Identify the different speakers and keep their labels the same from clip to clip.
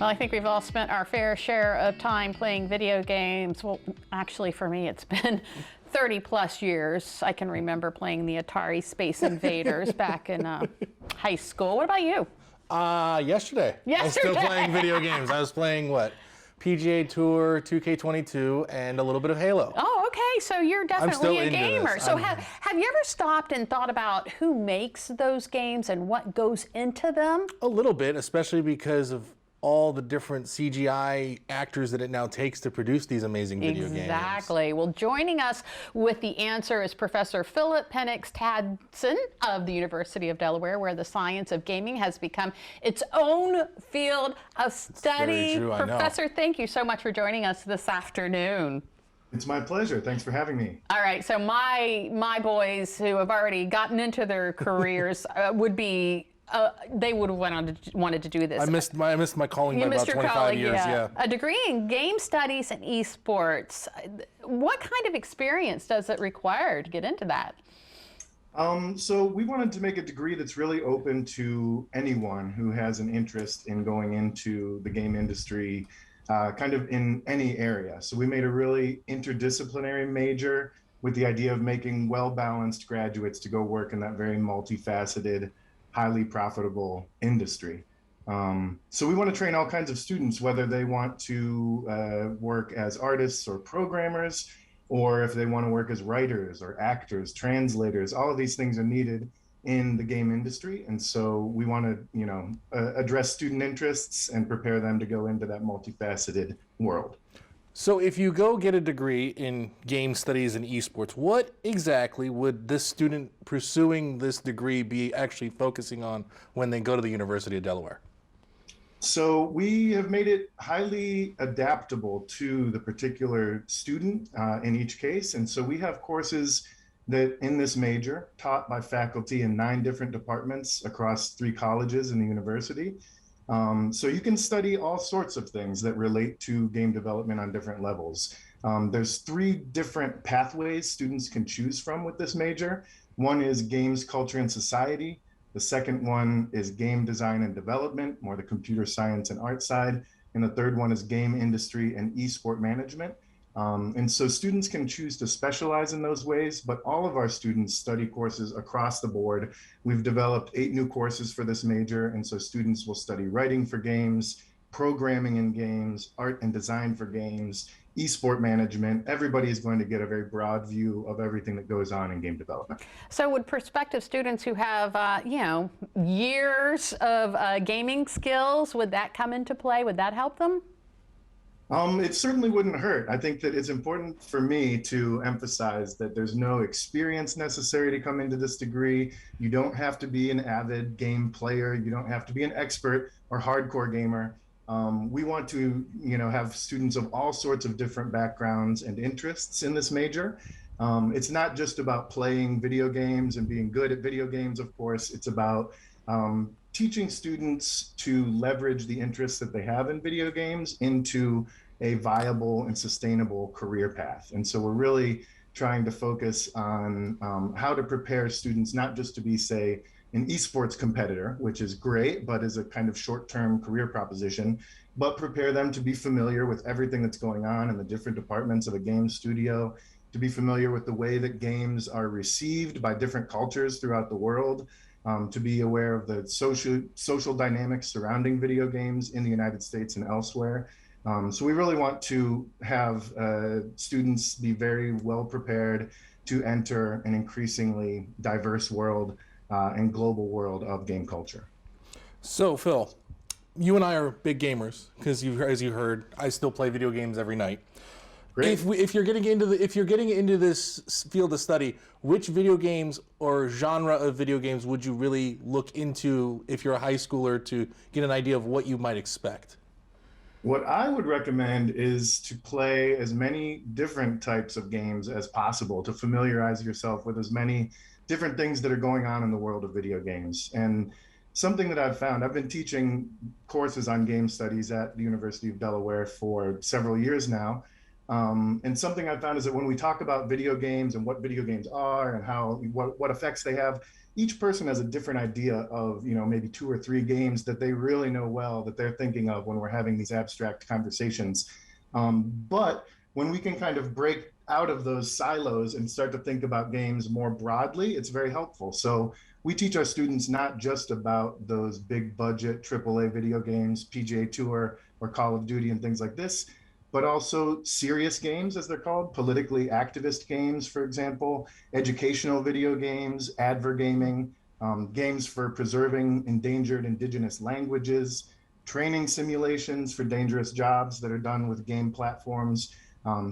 Speaker 1: Well, I think we've all spent our fair share of time playing video games. Well, actually, for me, it's been 30 plus years. I can remember playing the Atari Space Invaders back in high school. What about you?
Speaker 2: Yesterday. I was still playing video games. I was playing what? PGA Tour, 2K22, and a little bit of Halo.
Speaker 1: Oh, okay. So you're definitely a gamer.
Speaker 2: This.
Speaker 1: So have you ever stopped and thought about who makes those games and what goes into them?
Speaker 2: A little bit, especially because of all the different CGI actors that it now takes to produce these amazing video games.
Speaker 1: Exactly. Well, joining us with the answer is Professor Phillip Penix-Tadsen of the University of Delaware, where the science of gaming has become its own field of study.
Speaker 2: Very true,
Speaker 1: Professor, thank you so much for joining us this afternoon.
Speaker 3: It's my pleasure. Thanks for having me.
Speaker 1: All right, so my boys who have already gotten into their careers would be they would have wanted to do this.
Speaker 2: I missed my calling by about 25 years. Yeah.
Speaker 1: A degree in game studies and esports. What kind of experience does it require to get into that?
Speaker 3: So we wanted to make a degree that's really open to anyone who has an interest in going into the game industry, kind of in any area. So we made a really interdisciplinary major with the idea of making well-balanced graduates to go work in that very multifaceted, highly profitable industry. So we want to train all kinds of students, whether they want to work as artists or programmers, or if they want to work as writers or actors, translators. All of these things are needed in the game industry. And so we want to, address student interests and prepare them to go into that multifaceted world.
Speaker 2: So if you go get a degree in game studies and esports, what exactly would this student pursuing this degree be actually focusing on when they go to the University of Delaware?
Speaker 3: So we have made it highly adaptable to the particular student in each case. And so we have courses that in this major taught by faculty in 9 different departments across 3 colleges in the university. So you can study all sorts of things that relate to game development on different levels. There's 3 different pathways students can choose from with this major. One is games, culture, and society. The second one is game design and development, more the computer science and art side. And the third one is game industry and esport management. And so students can choose to specialize in those ways, but all of our students study courses across the board. We've developed 8 new courses for this major, and so students will study writing for games, programming in games, art and design for games, esport management. Everybody is going to get a very broad view of everything that goes on in game development.
Speaker 1: So would prospective students who have, years of gaming skills, would that come into play? Would that help them?
Speaker 3: It certainly wouldn't hurt. I think that it's important for me to emphasize that there's no experience necessary to come into this degree. You don't have to be an avid game player. You don't have to be an expert or hardcore gamer. We want to, have students of all sorts of different backgrounds and interests in this major. It's not just about playing video games and being good at video games, of course. It's about teaching students to leverage the interests that they have in video games into a viable and sustainable career path. And so we're really trying to focus on how to prepare students not just to be, say, an esports competitor, which is great, but is a kind of short-term career proposition, but prepare them to be familiar with everything that's going on in the different departments of a game studio, to be familiar with the way that games are received by different cultures throughout the world, to be aware of the social dynamics surrounding video games in the United States and elsewhere. So we really want to have students be very well prepared to enter an increasingly diverse world and global world of game culture.
Speaker 2: So Phil, you and I are big gamers because as you heard, I still play video games every night.
Speaker 3: Great.
Speaker 2: If you're getting into this field of study, which video games or genre of video games would you really look into if you're a high schooler to get an idea of what you might expect?
Speaker 3: What I would recommend is to play as many different types of games as possible to familiarize yourself with as many different things that are going on in the world of video games. And something that I've found, I've been teaching courses on game studies at the University of Delaware for several years now. And something I found is that when we talk about video games and what video games are and what effects they have, each person has a different idea of, maybe 2 or 3 games that they really know well, that they're thinking of when we're having these abstract conversations. But when we can kind of break out of those silos and start to think about games more broadly, it's very helpful. So we teach our students not just about those big budget AAA video games, PGA Tour or Call of Duty and things like this, but also serious games, as they're called, politically activist games, for example, educational video games, advergaming, games for preserving endangered indigenous languages, training simulations for dangerous jobs that are done with game platforms,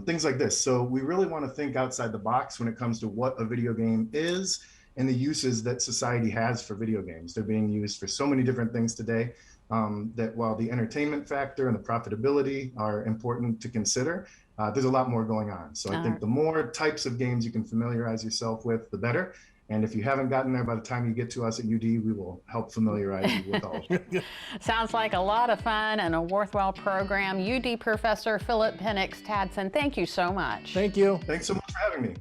Speaker 3: things like this. So we really want to think outside the box when it comes to what a video game is and the uses that society has for video games. They're being used for so many different things today, that while the entertainment factor and the profitability are important to consider, there's a lot more going on. So I think the more types of games you can familiarize yourself with, the better. And if you haven't gotten there by the time you get to us at UD, we will help familiarize you with all of them.
Speaker 1: Sounds like a lot of fun and a worthwhile program. UD professor Phillip Penix-Tadsen, thank you so much.
Speaker 2: Thank you.
Speaker 3: Thanks so much for having me.